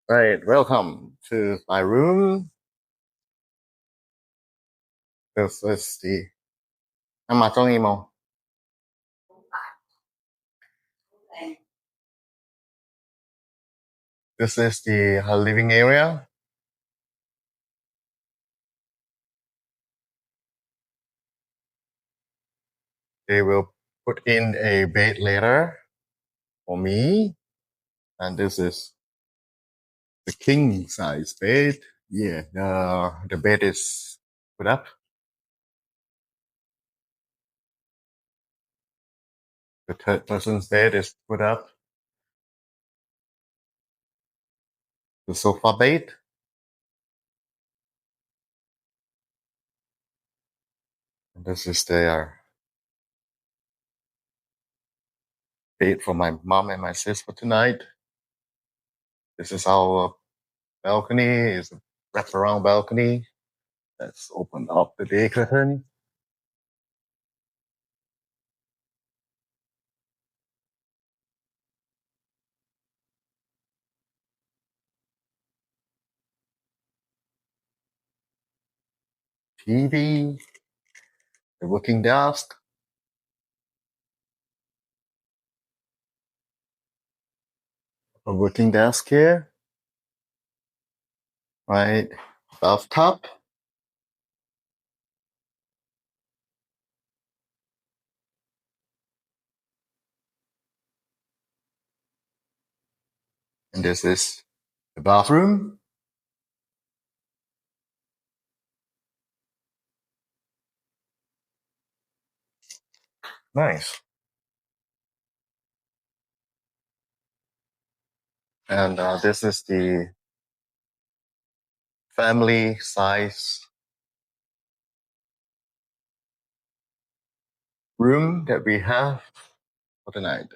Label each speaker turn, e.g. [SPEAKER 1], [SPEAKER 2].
[SPEAKER 1] Right, welcome to my room. This is the 今中意冇 This is the living area. They will put in a bed later for me, and this is the king size bed. Yeah, the bed is put up. The third person's bed is put up. The sofa bed. And this is their bed for my mom and my sis for tonight. This is our balcony. It's a wraparound balcony. Let's open up the day curtain. TV, the working desk, a working desk here, right? Bathtub, and this is the bathroom. Nice. And this is the family size room that we have for tonight.